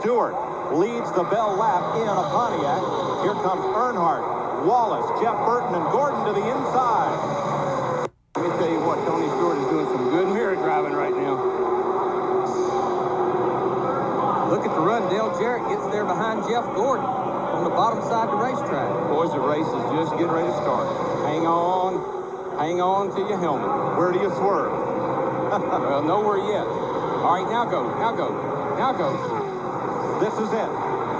Stewart leads the Bell lap in a Pontiac. Here comes Earnhardt, Wallace, Jeff Burton, and Gordon to the inside. Let me tell you what, Tony Stewart is doing some good mirror driving right now. Look at the run. Dale Jarrett gets there behind Jeff Gordon on the bottom side of the racetrack. Boys, the race is just getting ready to start. Hang on to your helmet. Where do you swerve? Well, nowhere yet. All right, now go. This is it.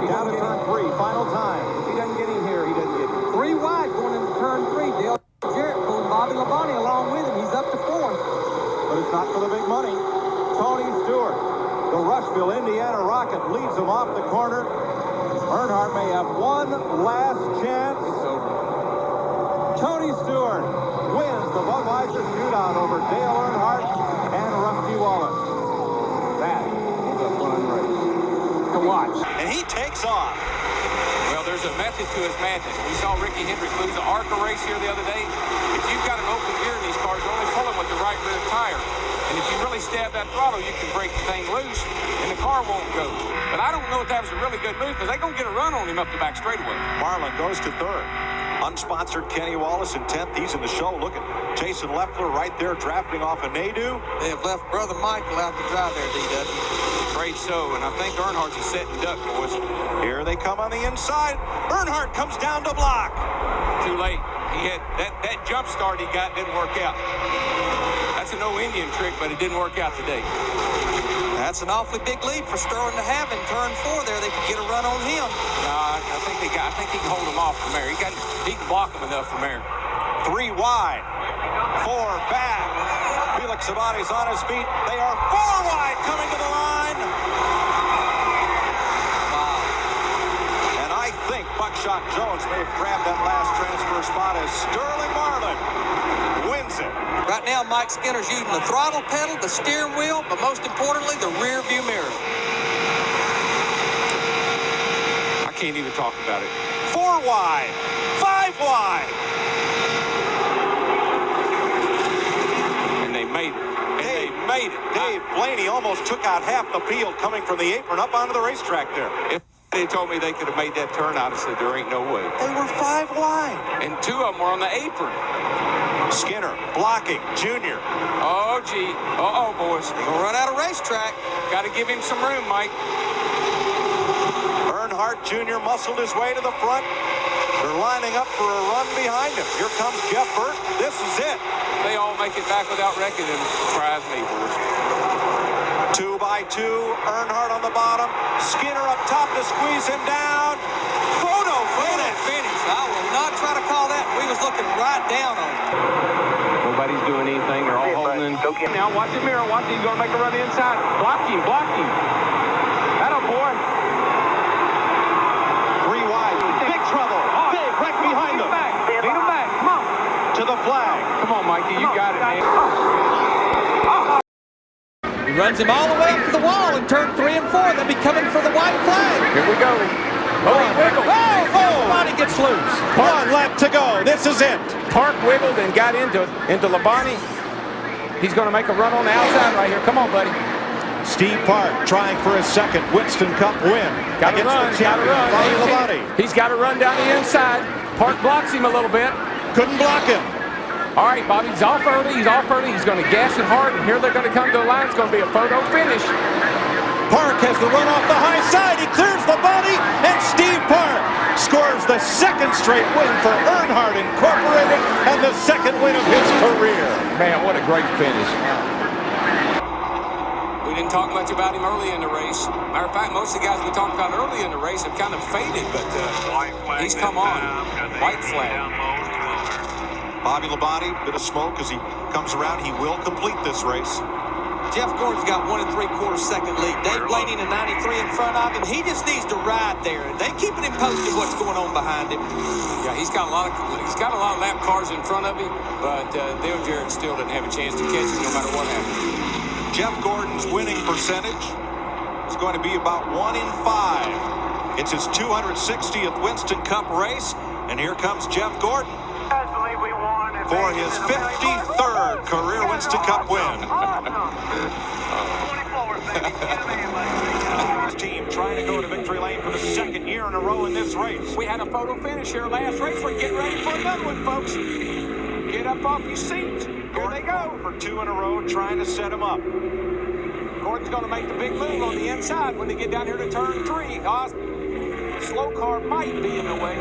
Down to turn 3, final time. If he doesn't get in here, he doesn't get in. 3 wide going into turn 3. Dale Jarrett pulling Bobby Labonte along with him. He's up to 4th. But it's not for the big money. Tony Stewart, the Rushville, Indiana Rocket, leads him off the corner. Earnhardt may have one last chance. It's over. Tony Stewart wins the Budweiser Shootout over Dale Earnhardt and Rusty Wallace. That was a fun race to watch. And he takes off. Well, there's a method to his madness. We saw Ricky Hendrick lose the ARCA race here the other day. If you've got an open gear in these cars, you're only pulling with the right rear tire. And if you really stab that throttle, you can break the thing loose, and the car won't go. But I don't know if that was a really good move, because they're going to get a run on him up the back straightaway. Marlin goes to 3rd. Unsponsored Kenny Wallace in 10th. He's in the show. Look at Jason Leffler right there drafting off a Nadu. They have left Brother Michael out to drive there, DW. Afraid so, and I think Earnhardt's a set and duck, boys. Here they come on the inside. Earnhardt comes down to block. Too late. He had that jump start he got didn't work out. That's an old Indian trick, but it didn't work out today. That's an awfully big lead for Sterling to have in turn 4 there. They could get a run on him. I think he can hold him off from there. He can block him enough from there. 3 wide, 4 back. Felix Sabates on his feet. They are 4 wide coming to the line. Wow. And I think Buckshot Jones may have grabbed that last transfer spot as Sterling Marlin wins it. Right now, Mike Skinner's using the throttle pedal, the steering wheel, but most importantly, the rear view mirror. I can't even talk about it. 4 wide, 5 wide. And they made it. Dave Blaney almost took out half the field coming from the apron up onto the racetrack there. If they told me they could have made that turn, I'd have said there ain't no way. They were 5 wide. And 2 of them were on the apron. Skinner blocking, Junior. Oh, gee. Uh-oh, boys. Gonna run out of racetrack. Got to give him some room, Mike. Earnhardt Jr. muscled his way to the front. They're lining up for a run behind him. Here comes Jeff Burton. This is it. They all make it back without wrecking him. Surprise me, boys. 2 by 2. Earnhardt on the bottom. Skinner up top to squeeze him down. Photo finish. I will not try to call that. We was looking right down on him. Nobody's doing anything. They're all holding. Now watch the mirror. Watch it. He's going to make a run inside. Block him. That boy. 3 wide. Big trouble. Big right behind them. Lead him back. Come on. To the flag. Come on, Mikey. You got it, man. He runs him all the way up to the wall in turn 3 and 4. They'll be coming for the white flag. Here we go. Oh, he wiggled. Labonte gets loose. 1 lap to go. This is it. Park wiggled and got into Labonte. He's going to make a run on the outside right here. Come on, buddy. Steve Park trying for his 2nd Winston Cup win. Got to run. Bobby Labonte. He's got to run down the inside. Park blocks him a little bit. Couldn't block him. All right, Bobby's off early. He's going to gas it hard, and here they're going to come to the line. It's going to be a photo finish. Park has the run off the high side. He clears the body, and Steve Park scores the 2nd straight win for Earnhardt Incorporated and the 2nd win of his career. Man, what a great finish. We didn't talk much about him early in the race. Matter of fact, most of the guys we talked about early in the race have kind of faded, but he's come on. White flag. Bobby Labonte, bit of smoke as he comes around. He will complete this race. Jeff Gordon's got 1 3/4 second lead. Dave Blaney in 93 in front of him. He just needs to ride there. They keeping him posted what's going on behind him. Yeah, he's got a lot of lap cars in front of him, but Dale Jarrett still didn't have a chance to catch him no matter what happened. Jeff Gordon's winning percentage is going to be about 1 in 5. It's his 260th Winston Cup race, and here comes Jeff Gordon for his 53rd career Winston Cup win. Team trying trying to go to victory lane for the second year in a row in this race. We had a photo finish here last race. We're getting ready for another one, folks. Get up off your seats. Here they go. For 2 in a row, trying to set him up. Gordon's going to make the big move on the inside when they get down here to turn 3. Slow car might be in the way.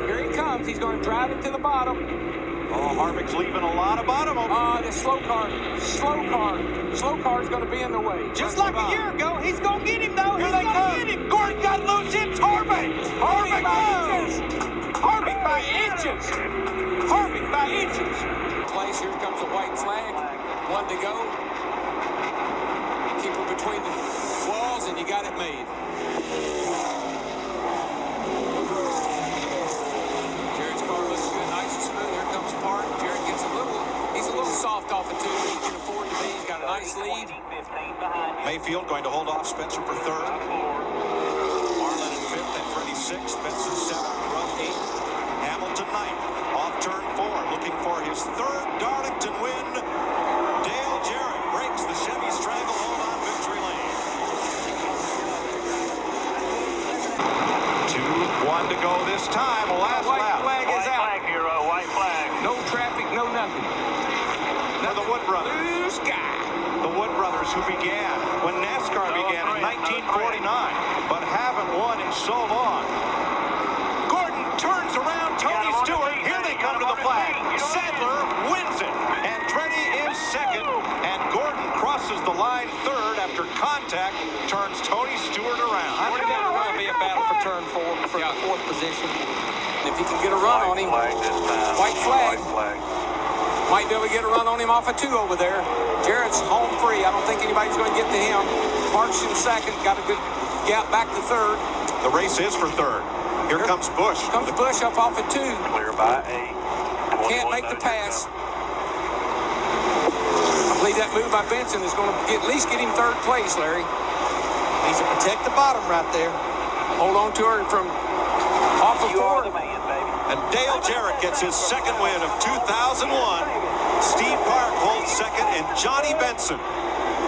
Here he comes. He's going to drive it to the bottom. Oh, Harvick's leaving a lot of bottom open. The slow car's going to be in the way. Just like a year ago, he's going to get him, though. Here they come. Gordon got loose. It's Harvick. Harvick by inches. Harvick by inches. Harvick by inches. Place, here comes a white flag. 1 to go. Keep her between the walls, and you got it made. Jared's car looks good, nice and smooth. Here comes Mart. Jared gets he's a little soft off it too. He can afford to be. He's got a nice lead. Mayfield going to hold off Spencer for 3rd. Marlin in 5th and Freddie 6th. Benson 7th. Rudd 8th. Hamilton 9th. Off turn 4. Looking for his 3rd Darlington win. Dale Jarrett breaks the Chevy stranglehold on victory lane. 2-1 to go this time. Last White lap. flag is out. White flag here, white flag. No traffic, no nothing. For the Wood brothers. Blue sky. The Wood brothers, who began when NASCAR began in 1949, but haven't won in so long. Gordon turns around. Tony Stewart. Here they come to the flag. Sadler wins it. Andretti is 2nd. And Gordon crosses the line 3rd after contact. Turns Tony Stewart around. I think that will be a battle for turn 4 for the 4th position. If he can get a run on him, White flag this time. White flag. White flag. Might be able to get a run on him off a 2 over there. Jarrett's home free. I don't think anybody's going to get to him. Mark's in 2nd. Got a good gap back to 3rd. The race is for 3rd. Here comes Busch. Comes Busch up off a 2. Clear by 8. Can't make the pass. I believe that move by Benson is going to at least get him 3rd place, Larry. Needs to protect the bottom right there. Hold on to her from off of You are 4. the man, baby. And Dale Jarrett gets his 2nd win of 2001. Steve Park holds 2nd, and Johnny Benson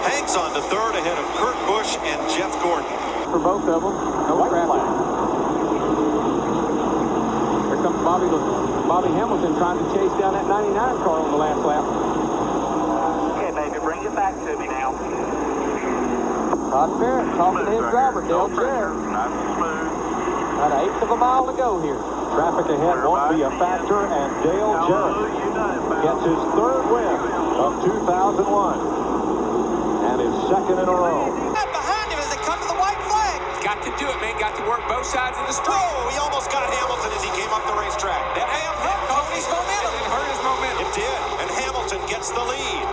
hangs on to 3rd ahead of Kurt Busch and Jeff Gordon. For both of them, no traffic. Here comes Bobby Hamilton trying to chase down that 99 car on the last lap. Okay, baby, bring it back to me now. Todd Barrett talking to his driver, Dale Jarrett. Nice and smooth. About 1/8 of a mile to go here. Traffic ahead won't be a factor, and Dale Jarrett gets his 3rd win of 2001 and his 2nd in a row. Behind him as they come to the white flag. Got to do it, man. Got to work both sides of the street. Oh, he almost got Hamilton as he came up the racetrack. That hurt Tony's momentum. It hurt his momentum. It did, and Hamilton gets the lead.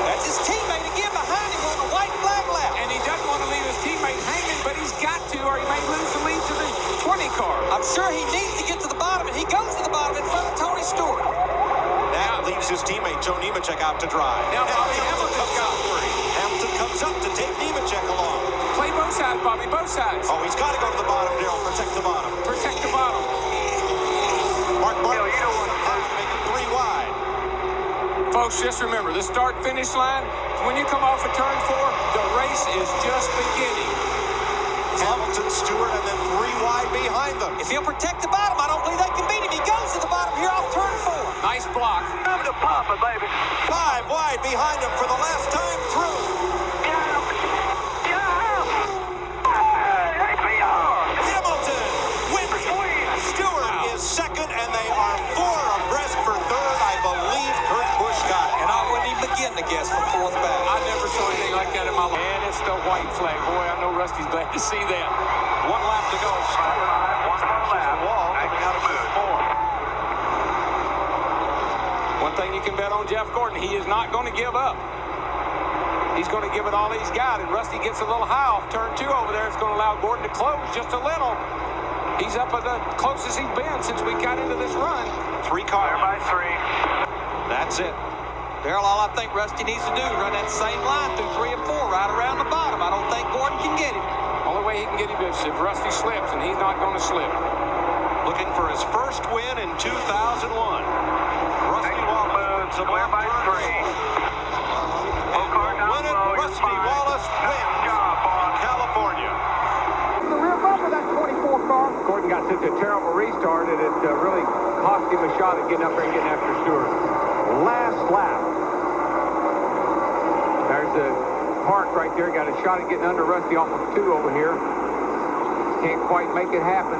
That's his teammate again behind him on the white flag lap. And he doesn't want to leave his teammate hanging, but he's got to, or he may lose the lead to the 20 car. I'm sure he needs to get to the bottom, and he goes to the bottom in front of Tony Stewart. That leaves his teammate Joe Nemechek out to drive. Now Bobby Hamilton Hamilton's comes got up 3. Hamilton comes up to take Nemechek along. Play both sides, Bobby, both sides. Oh, he's got to go to the bottom, Darrell. Protect the bottom. Protect the bottom. Mark Martin make it 3 wide. Folks, just remember, the start-finish line, when you come off of turn 4, the race is just beginning. Hamilton, Stewart, and then 3 wide behind them. If he'll protect the bottom, I don't believe they can beat him. He goes to the bottom here off turn 4. Nice block. Time to pop it, baby. 5 wide behind him for the last time through. Hamilton wins. Stewart is 2nd, and they are 4 abreast for 3rd. I believe Kurt Busch got it. And I wouldn't even begin to guess from 4th back. I never saw anything like that in my life. And it's the white flag. Boy, I know Rusty's glad to see that. 1 lap to go. Stewart smashes the wall coming out of turn 4. One thing you can bet on Jeff Gordon, he is not going to give up. He's going to give it all he's got, and Rusty gets a little high off turn 2 over there. It's going to allow Gordon to close just a little. He's up at the closest he's been since we got into this run. 3 cars. Clear by 3. That's it. Darrell, all I think Rusty needs to do is run that same line through 3 and 4, right around the bottom. I don't think Gordon can get him. Only way he can get him is if Rusty slips, and he's not going to slip. Looking for his first win in 2001. Rusty Wallace wins Clear by 3. Rusty Wallace wins California. started, it really cost him a shot at getting up there and getting after Stewart. Last lap. There's a Park right there. Got a shot at getting under Rusty off of 2 over here. Can't quite make it happen.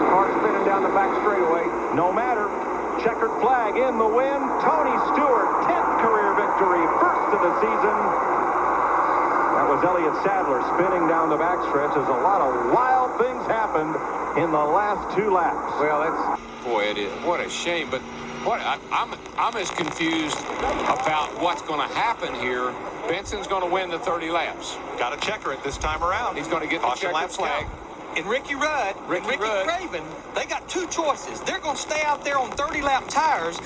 Car spinning down the back straightaway. No matter. Checkered flag in the win. Tony Stewart, 10th career victory, first of the season. That was Elliott Sadler spinning down the backstretch as a lot of wild things happened in the last 2 laps. Well, that's... Boy, it is. What a shame. But what I'm as confused about what's going to happen here. Benson's going to win the 30 laps. Got a checker it this time around. He's going to get the checkered flag. And Ricky Rudd and Ricky Craven, they got 2 choices. They're going to stay out there on 30-lap tires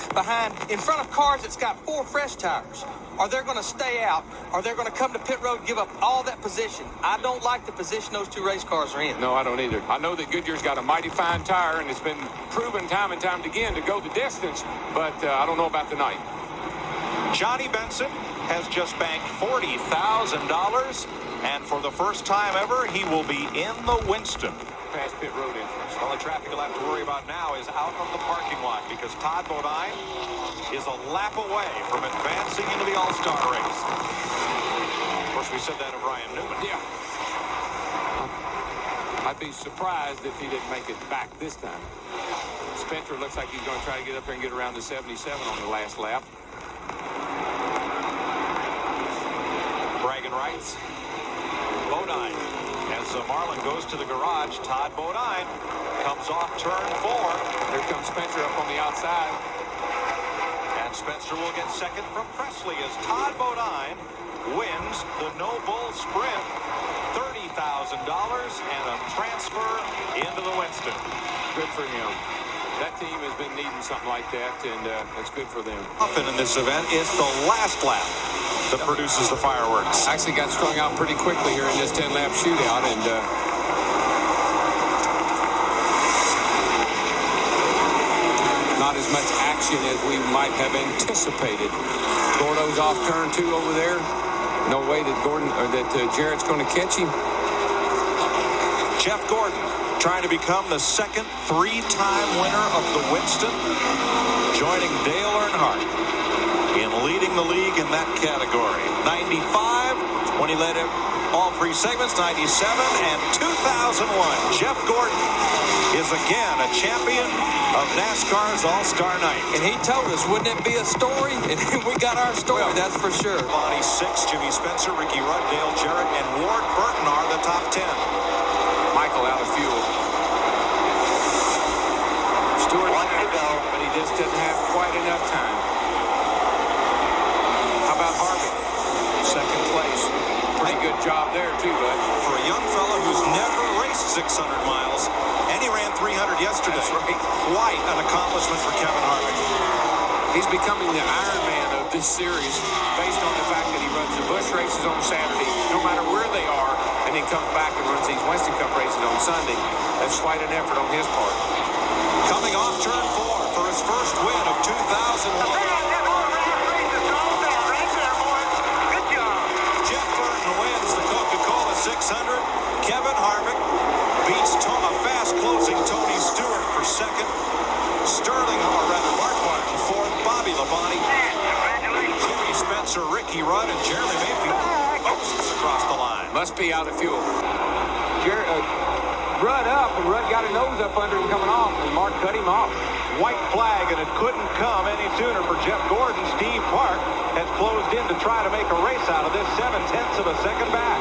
in front of cars that's got 4 fresh tires. Or they're going to stay out, or they're going to come to pit road and give up all that position. I don't like the position those 2 race cars are in. No, I don't either. I know that Goodyear's got a mighty fine tire, and it's been proven time and time again to go the distance, but I don't know about tonight. Johnny Benson has just banked $40,000, and for the first time ever, he will be in the Winston. Past pit road entrance. The only traffic you'll have to worry about now is out of the parking lot, because Todd Bodine is a lap away from advancing into the All-Star race. Of course, we said that of Ryan Newman. Yeah. I'd be surprised if he didn't make it back this time. Spencer looks like he's going to try to get up there and get around to 77 on the last lap. Bragging rights. Bodine, as Marlin goes to the garage, Todd Bodine comes off turn 4. There comes Spencer up on the outside. And Spencer will get second from Presley as Todd Bodine wins the No Bull Sprint. $30,000 and a transfer into the Winston. Good for him. That team has been needing something like that, and it's good for them. Often in this event, it's the last lap that produces the fireworks. Actually got strung out pretty quickly here in this 10-lap shootout, and not as much action as we might have anticipated. Gordo's off turn 2 over there. No way that Jarrett's going to catch him. Jeff Gordon trying to become the second 3-time winner of the Winston, joining Dale Earnhardt in leading the league in that category. 95 when he led it all 3 segments, 97 and 2001. Jeff Gordon is again a champion of NASCAR's All-Star Night. And he told us, wouldn't it be a story? And we got our story, that's for sure. Body 6, Jimmy Spencer, Ricky Rudd, Dale Jarrett, and Ward Burton are the top 10. Michael out of fuel. Stewart, but he just doesn't have quite enough time. How about Harvick? Second place. Pretty good job there, too, bud. For a young fella who's never raced 600 miles, and he ran 300 yesterday. That's right. Quite an accomplishment for Kevin Harvick. He's becoming the Iron Man of this series based on the fact that he runs the Busch races on Saturday, no matter where they are, and then comes back and runs these Winston Cup races on Sunday. That's quite an effort on his part. Coming off turn 4 for his first win of 2001. Jeff Burton wins the Coca-Cola 600. Kevin Harvick beats a fast-closing Tony Stewart for second. Mark Martin fourth. Bobby Labonte, Jimmy Spencer, Ricky Rudd, and Jeremy Mayfield coasts across the line. Must be out of fuel. Rudd up, and Rudd got a nose up under him coming off, and Mark cut him off. White flag, and it couldn't come any sooner for Jeff Gordon. Steve Park has closed in to try to make a race out of this 7/10 of a second back.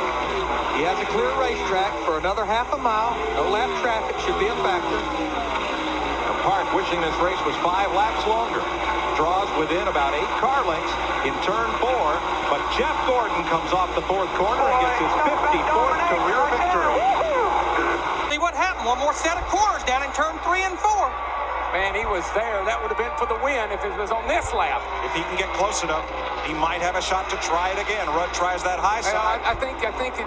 He has a clear racetrack for another half a mile. No lap traffic should be a factor. Park wishing this race was 5 laps longer. Draws within about 8 car lengths in turn 4, but Jeff Gordon comes off the 4th corner and gets his 54th career victory. See what happened. One more set of corners down in turn 3 and 4. Man, he was there. That would have been for the win if it was on this lap. If he can get close enough, he might have a shot to try it again. Rudd tries that high side. I think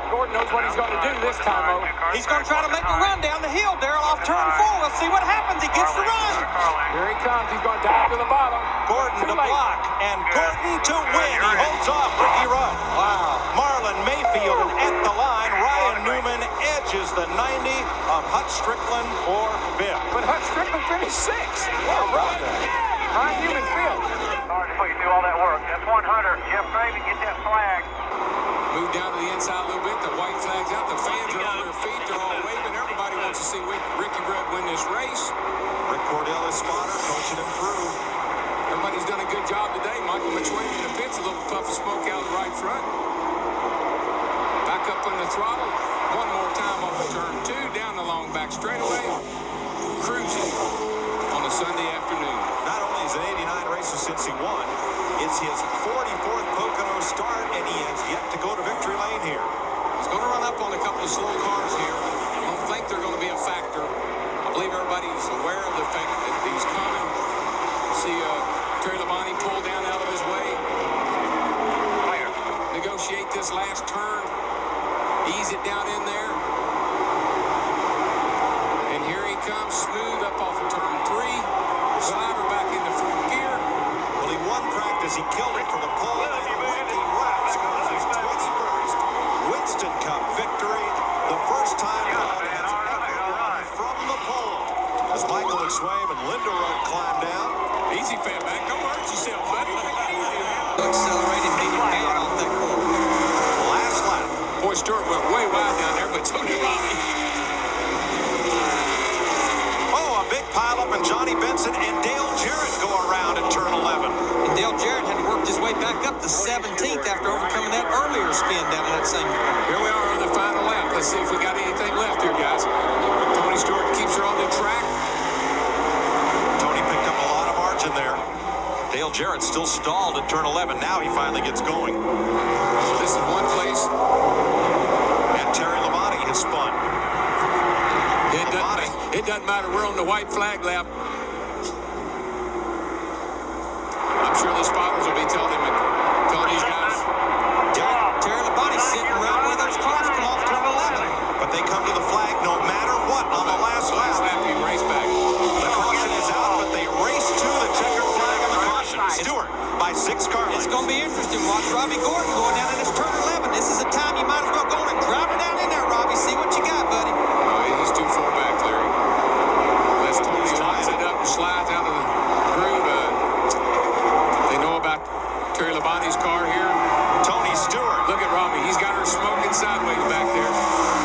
Gordon knows what he's going to do this time, though. He's going to try to make a run down the hill, Darrell, off turn 4. We'll see what happens. He gets the run. Here he comes. He's going to dive to the bottom. Gordon to block, and Gordon to win. He holds off Ricky Rudd. Wow. Marlon Mayfield at the line. Ryan Newman edges is the 90 of Hut Strickland for fifth. But Hut Strickland finished sixth. Well, right. On human field. Hard to put you do all that work. That's 100. Jeff Craven, get that flag. Move down to the inside a little bit. The white flag's out. The fans are on their feet. They're all waving. Everybody wants to see Ricky Rudd win this race. Rick Cordell is spotter, coaching him through. Everybody's done a good job today. Michael McSwain in the pits, a little puff of smoke out the right front. Back up on the throttle. One more time off of turn 2, down the long back straightaway. Cruising on a Sunday afternoon. Not only is it 89 races since he won, it's his 44th Pocono start, and he has yet to go to victory lane here. He's going to run up on a couple of slow cars here. I don't think they're going to be a factor. I believe everybody's aware of the fact that he's coming. See Terry Labonte pull down out of his way. Negotiate this last turn. Ease it down in there. And here he comes, smooth up off of turn 3. Slider back into fourth gear. Well, he won practice. He killed it for the pole. And in 20 laps goes his 21st Winston Cup victory. The first time Rod has ever won from the pole. As Michael McSwain and Linda Rudd climb down. Easy, Fatback. Don't hurt yourself, buddy. Accelerated, made it bad off that corner. Last lap. Boy, Stewart went way wide down there, but so did Robbie. Oh, a big pileup, and Johnny Benson and Dale Jarrett go around at turn 11. And Dale Jarrett had worked his way back up to 17th after overcoming that earlier spin down in that same corner. Here we are on the final lap. Let's see if we got anything left here, guys. Tony Stewart keeps her on the track. Tony picked up a lot of margin there. Dale Jarrett still stalled at turn 11. Now he finally gets going. So this is one place. And Terry Labonte has spun. It doesn't matter. We're on the white flag lap. I'm sure the spotters will be telling these guys. Terry Labonte's sitting around where those cars come off turn 11. But they come to the flag no matter what on the last lap. You race back. The caution is out, but they race to the checkered flag on the caution. Stewart by 6 car lengths. It's going to be interesting. Watch Robbie Gordon going down in this turn 11. This is a time you might as well go in and drive her down in there, Robbie. See what you got, buddy. He's too far back, Larry. Unless Tony lines it up and slides out of the groove. They know about Terry Labonte's car here. Tony Stewart. Look at Robbie. He's got her smoking sideways back there.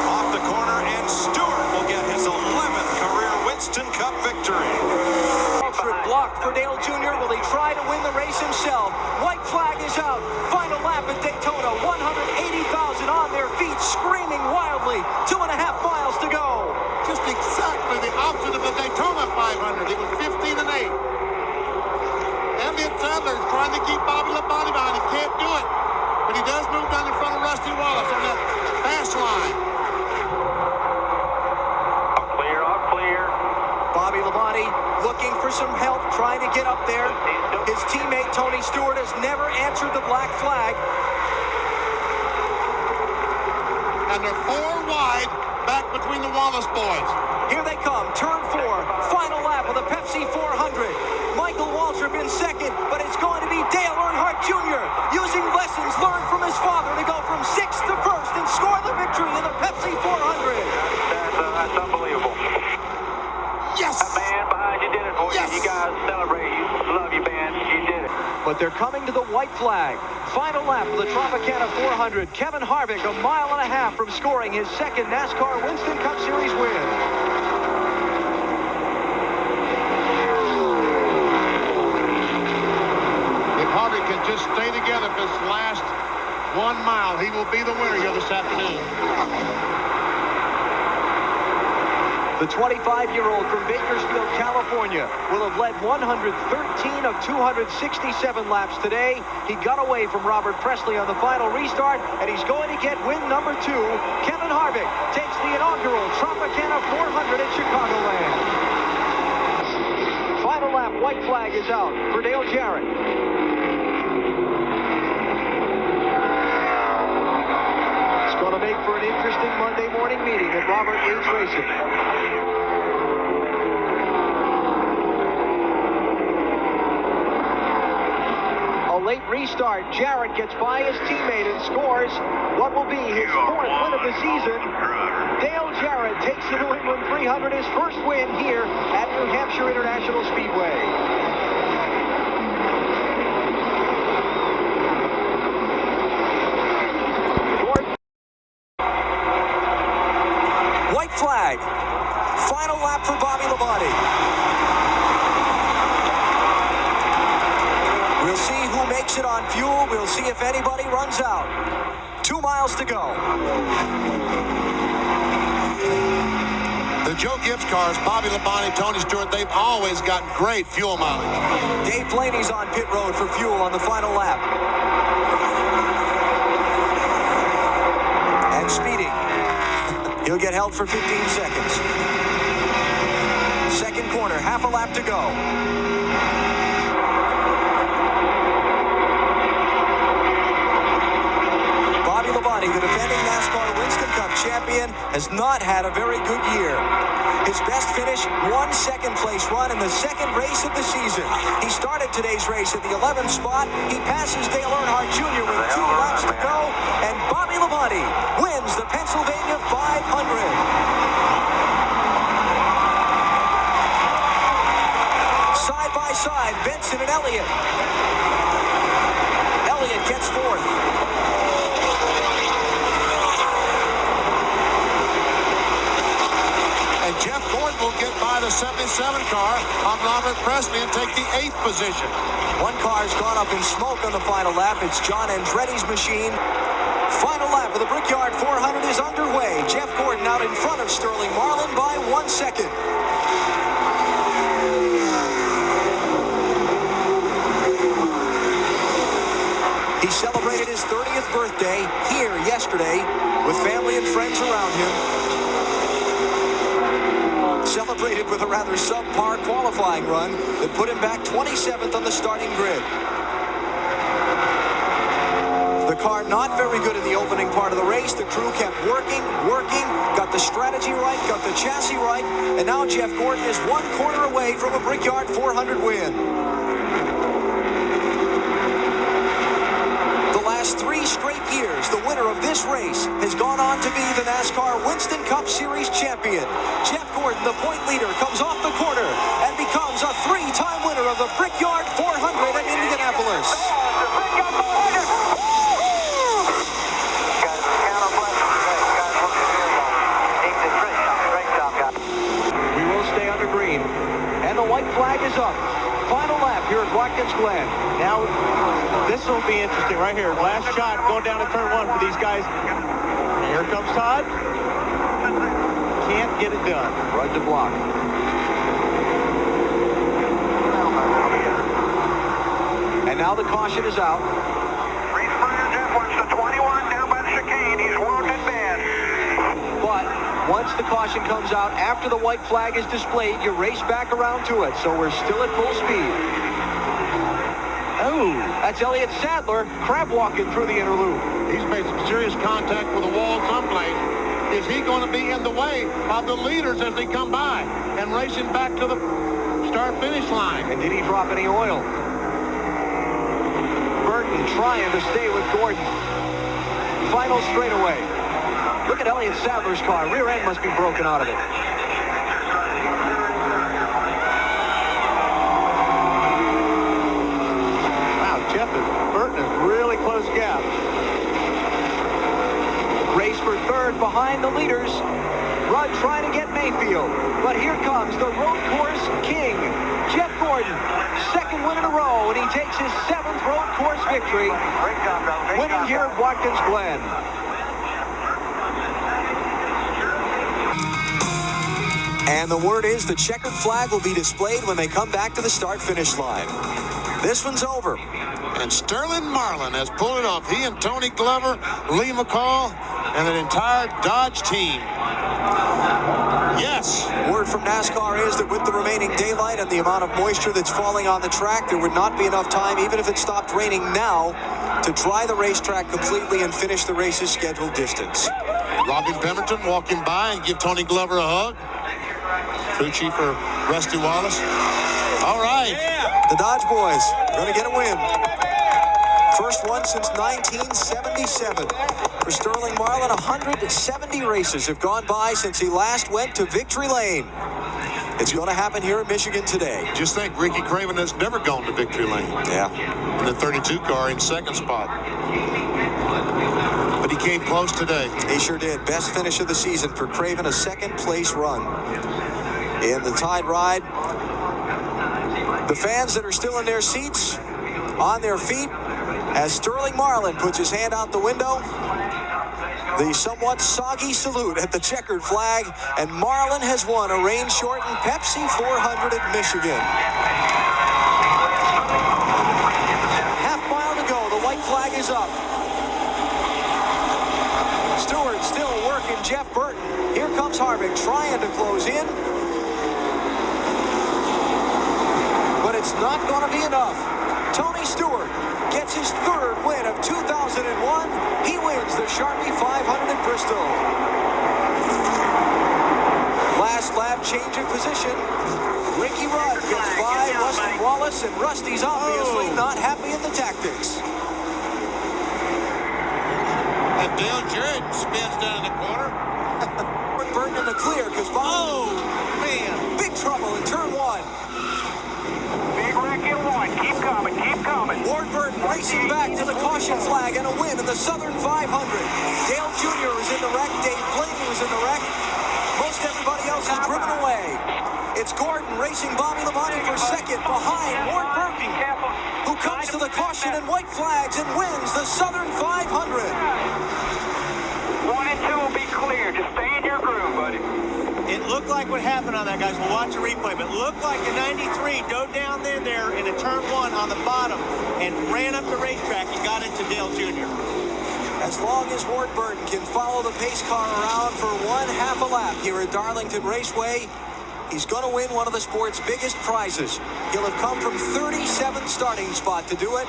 Off the corner, and Stewart will get his 11th career Winston Cup victory. Blocked for Dale Jr. Will he try to win the race himself? White flag is out. Final lap at Daytona. 180,000 on their feet, screaming wildly. 2.5 miles to go. Just exactly the opposite of the Daytona 500. It was 15 and 8. Elliott Sadler is trying to keep Bobby Labonte behind. He can't do it. But he does move down in front of Rusty Wallace on that fast line. All clear. Bobby Labonte looking for some help, trying to get up there. His teammate Tony Stewart has never answered the black flag. And they're 4 wide back between the Wallace boys. Here they come, turn 4, final lap of the Pepsi 400. Michael Waltrip in second, but it's going to be Dale Earnhardt Jr. using lessons learned from his father to go from 6th to 1st and score the victory in the Pepsi 400. That's unbelievable. Yes! That band behind you did it for Yes! you. You guys celebrate. You love you, band. You did it. But they're coming to the white flag. Final lap of the Tropicana 400. Kevin Harvick 1.5 miles from scoring his second NASCAR Winston Cup Series win. If Harvick can just stay together for this last 1 mile, he will be the winner here this afternoon. The 25-year-old from Bakersfield, California, will have led 113 of 267 laps today. He got away from Robert Presley on the final restart, and he's going to get win number 2. Kevin Harvick takes the inaugural Tropicana 400 at Chicagoland. Final lap, white flag is out for Dale Jarrett. It's going to make for an interesting Monday morning meeting at Robert Yates Racing. A late restart. Jarrett gets by his teammate and scores what will be his 4th win of the season. Dale Jarrett takes the New England 300, his first win here at New Hampshire International Speedway. White flag. Final lap for Bobby Labonte. We'll see who makes it on fuel. We'll see if anybody runs out. 2 miles to go. The Joe Gibbs cars, Bobby Labonte, Tony Stewart, they've always got great fuel mileage. Dave Blaney's on pit road for fuel on the final lap. And speeding. He'll get held for 15 seconds. Second corner, half a lap to go. Bobby Labonte, the defending NASCAR Winston Cup champion, has not had a very good year. His best finish, 1 second place run in the second race of the season. He started today's race at the 11th spot. He passes Dale Earnhardt Jr. with 2 laps to go, and Bobby Labonte wins the Pennsylvania 500. Side by side, Benson and Elliott. Elliott gets 4th. And Jeff Gordon will get by the 77 car on Robert Presley and take the 8th position. One car's gone up in smoke on the final lap. It's John Andretti's machine. Final lap of the Brickyard 400 is underway. Jeff Gordon out in front of Sterling Marlin by 1 second. He celebrated his 30th birthday here yesterday with family and friends around him. Celebrated with a rather subpar qualifying run that put him back 27th on the starting grid. The car not very good in the opening part of the race. The crew kept working, got the strategy right, got the chassis right, and now Jeff Gordon is 1 corner away from a Brickyard 400 win. The last 3 straight years, the winner of this race has gone on to be the NASCAR Winston Cup Series champion. Jeff Gordon, the point leader, comes off the corner and becomes a 3-time winner of the Brickyard 400 at Indianapolis. We will stay under green, and the white flag is up. Final lap here at Watkins Glen. Now, this will be interesting right here. Last shot going down to turn 1 for these guys. Here comes Todd. Can't get it done. Right to block. And now the caution is out. Race fire, Jeff wants the 21 down by the chicane. He's wounded bad. But once the caution comes out, after the white flag is displayed, you race back around to it. So we're still at full speed. Oh, that's Elliott Sadler crab walking through the inner loop. He's made some serious contact with the wall someplace. Is he going to be in the way of the leaders as they come by and racing back to the start-finish line? And did he drop any oil? Burton trying to stay with Gordon. Final straightaway. Look at Elliott Sadler's car. Rear end must be broken out of it. Wow, Burton is really close gap. Race for 3rd behind the leaders. Rudd trying to get Mayfield. But here comes the road course king, Jeff Gordon. 2nd win in a row, and he takes his 7th road course victory. Winning here at Watkins Glen. And the word is the checkered flag will be displayed when they come back to the start-finish line. This one's over. And Sterling Marlin has pulled it off. He and Tony Glover, Lee McCall, and an entire Dodge team. Yes. Word from NASCAR is that with the remaining daylight and the amount of moisture that's falling on the track, there would not be enough time, even if it stopped raining now, to dry the racetrack completely and finish the race's scheduled distance. Robin Pemberton walking by and give Tony Glover a hug. Crew chief for Rusty Wallace. All right. The Dodge boys are going to get a win. First one since 1977. For Sterling Marlin, 170 races have gone by since he last went to victory lane. It's going to happen here in Michigan today. Just think, Ricky Craven has never gone to victory lane. Yeah. In the 32 car in second spot. But he came close today. He sure did. Best finish of the season for Craven, a second place run in the Tide Ride. The fans that are still in their seats, on their feet, as Sterling Marlin puts his hand out the window. The somewhat soggy salute at the checkered flag, and Marlin has won a rain-shortened Pepsi 400 at Michigan. Half mile to go. The white flag is up. Stewart still working Jeff Burton. Here comes Harvick trying to close in. But it's not going to be enough. Tony Stewart gets his third win of 2001. He wins the Sharpie 500 at Bristol. Last lap change of position. Ricky Rudd gets by Rusty Wallace, and Rusty's obviously not happy at the tactics. And Dale Jarrett spins down in the corner. Burton in the clear because man, big trouble in turn one. Big wreck in one. Keep coming. Keep coming. Ward Burton racing back to the caution flag and a win in the Southern 500. Dale Jr. was in the wreck. Dave Blaney was in the wreck. Most everybody else is driven away. It's Gordon racing Bobby Labonte for second behind Ward Burton, who comes to the caution and white flags and wins the Southern 500. 1 and 2 will be clear. Just stay in your groove, buddy. It looked like what happened on that, guys. We'll watch the replay, but it looked like the 93 dove down in there in a turn one on the bottom and ran up the racetrack and got into Dale Jr. As long as Ward Burton can follow the pace car around for 1/2 a lap here at Darlington Raceway, he's going to win one of the sport's biggest prizes. He'll have come from 37th starting spot to do it.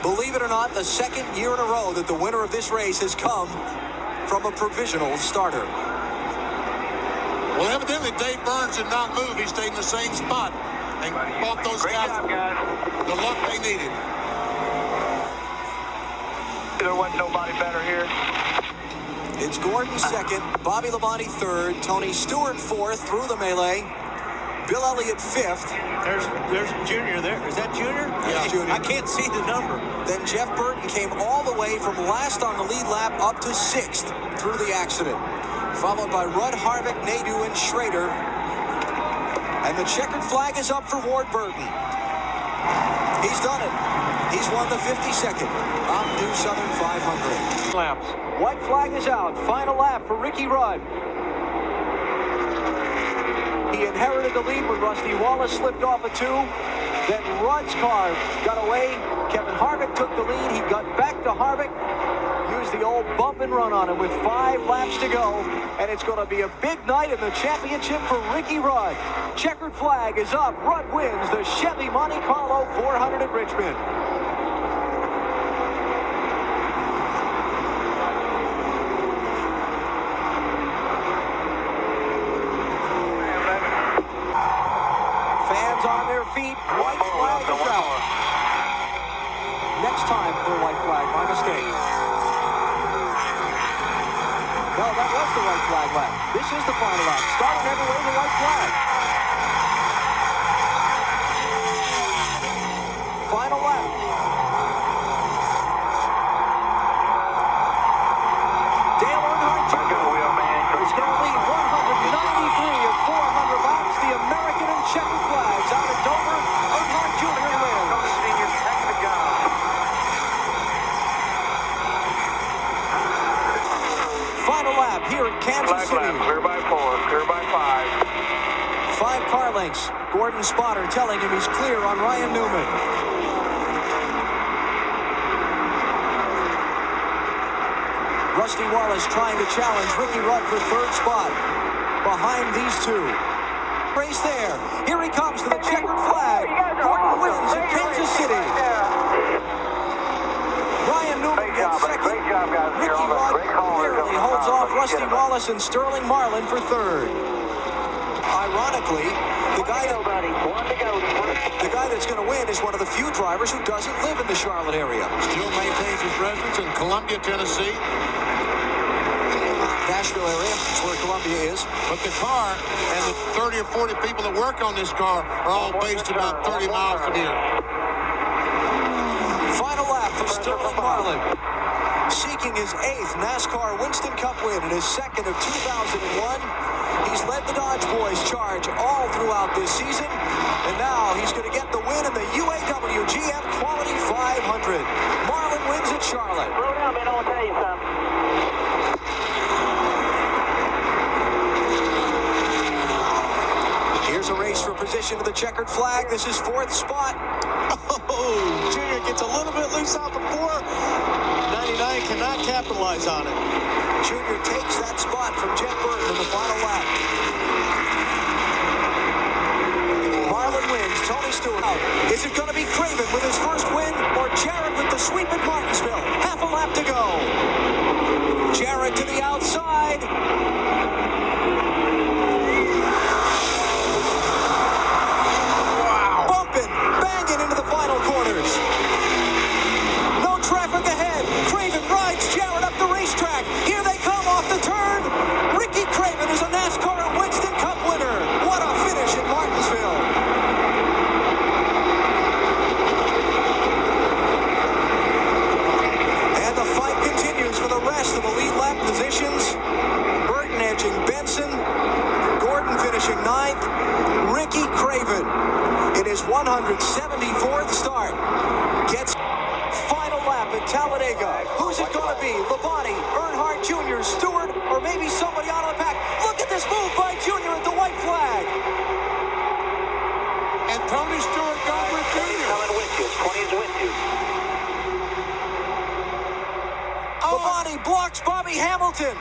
Believe it or not, the second year in a row that the winner of this race has come from a provisional starter. Well, evidently Dave Burns did not move. He stayed in the same spot and bought those guys the luck they needed. There wasn't nobody better here. It's Gordon second, Bobby Labonte third, Tony Stewart fourth through the melee, Bill Elliott fifth. There's Junior there. Is that Junior? Yeah, Junior. I can't see the number. Then Jeff Burton came all the way from last on the lead lap up to sixth through the accident. Followed by Rudd, Harvick, Nadeau, and Schrader. And the checkered flag is up for Ward Burton. He's done it. He's won the 52nd Mountain Dew Southern 500. Laps. White flag is out. Final lap for Ricky Rudd. He inherited the lead when Rusty Wallace slipped off a 2. Then Rudd's car got away. Kevin Harvick took the lead. He got back to Harvick. Used the old bump and run on him with 5 laps to go. And it's going to be a big night in the championship for Ricky Rudd. Checkered flag is up. Rudd wins the Chevy Monte Carlo 400 at Richmond. Fans on their feet. White flag is out. Next time for white flag. My mistake. No, that was the white flag lap. This is the final lap. Starting everywhere the white flag. Final lap. Dale Earnhardt Jr. is going to lead 193 of 400 laps. The American and checkered flags out at Dover. Earnhardt Jr. wins. Final lap here at Kansas City. Clear by 4, clear by 5. 5 car lengths. Gordon Spotter telling him he's clear on Ryan Newman. Rusty Wallace trying to challenge Ricky Rudd for third spot. Behind these two. Race there. Here he comes to the checkered flag. Gordon wins at Kansas City. Ryan Newman gets second. Ricky Rudd barely holds off Rusty Wallace and Sterling Marlin for third. Ironically, the guy that The guy that's going to win is one of the few drivers who doesn't live in the Charlotte area. Still maintains his residence in Columbia, Tennessee. Nashville area, that's where Columbia is. But the car and the 30 or 40 people that work on this car are all based about 30 miles from here. Final lap for Sterling Marlin, seeking his 8th NASCAR Winston Cup win and his 2nd of 2001. He's led the Dodge Boys charge all throughout this season, and now he's going to get the win in the UAW-GM Quality 500. Marlin wins at Charlotte. Slow down, man. I want to tell you something. Here's a race for position to the checkered flag. This is 4th spot. Oh, Junior gets a little bit loose off the 4. 99 cannot capitalize on it. Junior takes that spot from Jeff Burton in the final lap. Marlin wins. Tony Stewart out. Is it going to be Craven with his first win or Jarrett with the sweep at Martinsville? Half a lap to go. Jarrett to the outside. Banging into the final corners. No traffic ahead. Craven rides Jarrett up the racetrack. Here they come off the turn. Ricky Craven is a NASCAR Winston Cup winner. What a finish in Martinsville. And the fight continues for the rest of the lead lap positions. Burton edging Benson. Gordon finishing 9th. Ricky Craven in his 174th start gets final lap at Talladega. Who's it going to be? Labonte, Earnhardt Jr., Stewart, or maybe somebody out of the pack? Look at this move by Jr. at the white flag. And Tony Stewart goes with Junior. Coming with you. 20's with you. Labonte blocks Bobby Hamilton.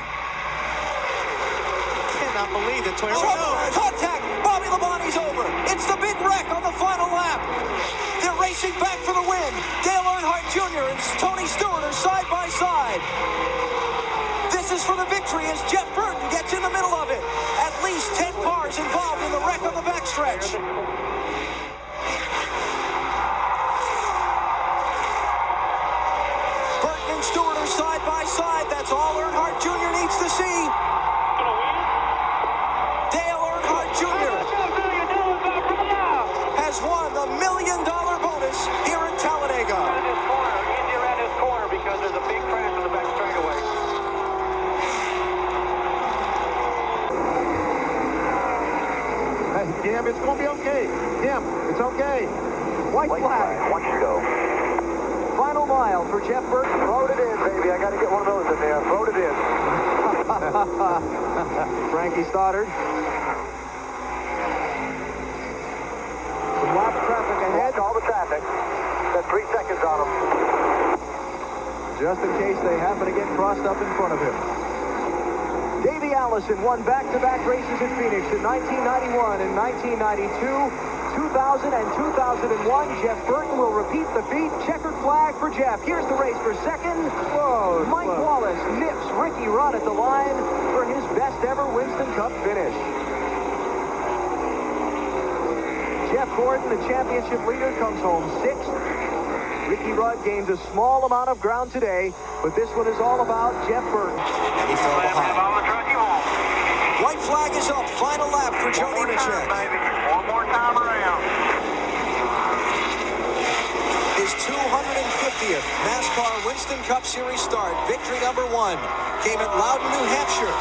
Cannot believe it. Contact. Bobby Labonte's over. It's the big wreck on the final lap. They're racing back for the win. Dale Earnhardt Jr. and Tony Stewart are side by side. This is for the victory as Jeff Burton gets in the middle of it. At least 10 cars involved in the wreck on the backstretch. Burton and Stewart are side by side. That's all Earnhardt Jr. needs to see. Dale Earnhardt Jr. has won the $1 million bonus here in Talladega. Easy around his corner because there's a big crash on the back straightaway. Hey, Jim, it's going to be okay. Jim, it's okay. White flag. Once you go. Final mile for Jeff Burton. Load it in, baby. I got to get one of those in there. Load it in. Frankie Stoddard. Some lap traffic ahead. Watch all the traffic. Got 3 seconds on them. Just in case they happen to get crossed up in front of him. Davey Allison won back-to-back races at Phoenix in 1991 and 1992. 2000 and 2001. Jeff Burton will repeat the feat. Checkered flag for Jeff. Here's the race for second. Whoa, Mike Wallace nips Ricky Rudd at the line for his best ever Winston Cup finish. Jeff Gordon, the championship leader, comes home 6th. Ricky Rudd gains a small amount of ground today, but this one is all about Jeff Burton. And he fell behind. White flag is up. Final lap for Joe Nemechek. One more time around. His 250th NASCAR Winston Cup Series start. Victory number 1 came at Loudon, New Hampshire.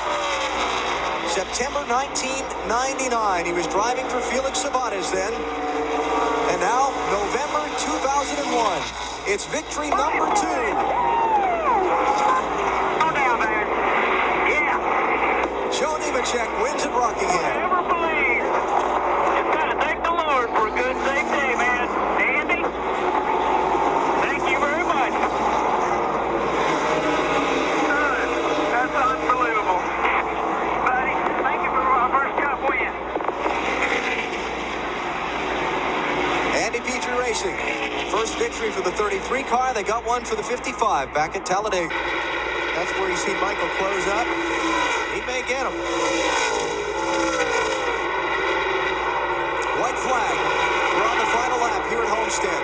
September 1999. He was driving for Felix Sabates then. And now, November 2001. It's victory number 2. Go down, man. Yeah. Joe Nemechek wins at Rockingham. Never believe. Just gotta thank the Lord for a good, safe day, man. Andy, thank you very much. That's unbelievable. Buddy, thank you for my first Cup win. Andy Petrie Racing. First victory for the 33 car. They got one for the 55 back at Talladega. That's where you see Michael close up. He may get him. White flag. We're on the final lap. Homestead.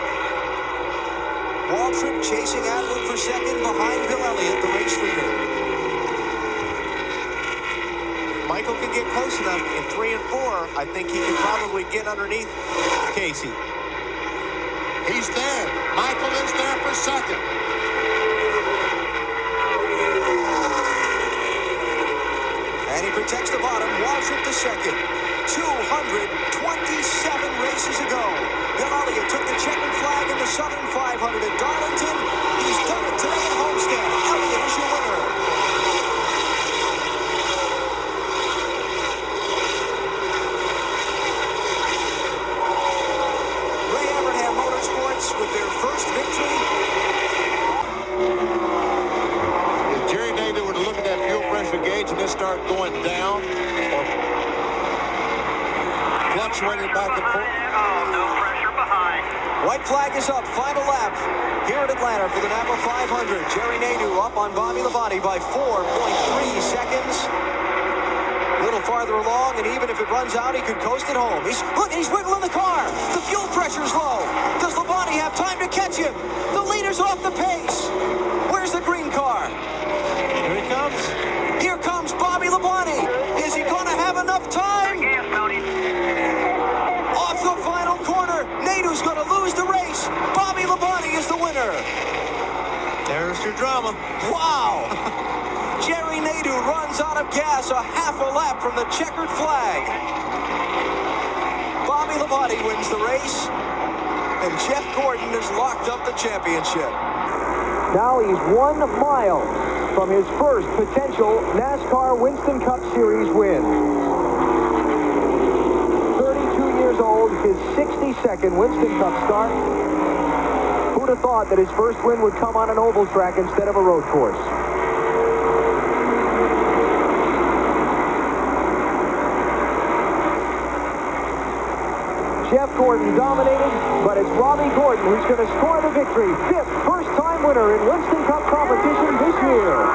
Waltrip chasing Atwood for second behind Bill Elliott, the race leader. Michael can get close enough in 3 and 4. I think he can probably get underneath Casey. He's there. Michael is there for second. And he protects the bottom. Waltrip to second. 227 races ago. Bill Elliott took the checkered flag in the Southern 500 at Darlington. He's done it today at Homestead. Elliott is your winner. With their first victory. If Jerry Nader were to look at that fuel pressure gauge and it start going down or fluctuating back and forth. No pressure behind. White flag is up. Final lap here at Atlanta for the NAPA 500. Jerry Nader up on Bobby Labonte by 4.3 seconds. A little farther along, and even if it runs out, he could coast it home. He's wiggling the car. The fuel pressure's low. Does Labonte have time to catch him? The leader's off the pace. Where's the green car? Here he comes. Here comes Bobby Labonte. Is he going to have enough time? Off the final corner. Nadeau's going to lose the race. Bobby Labonte is the winner. There's your drama. Wow. Jerry Nadeau runs out of gas a half a lap from the checkered flag. Bobby Labonte wins the race, and Jeff Gordon has locked up the championship. Now he's 1 mile from his first potential NASCAR Winston Cup Series win. 32 years old, his 62nd Winston Cup start. Who'd have thought that his first win would come on an oval track instead of a road course? Jeff Gordon dominated, but it's Robbie Gordon who's going to score the victory. 5th first-time winner in Winston Cup competition this year.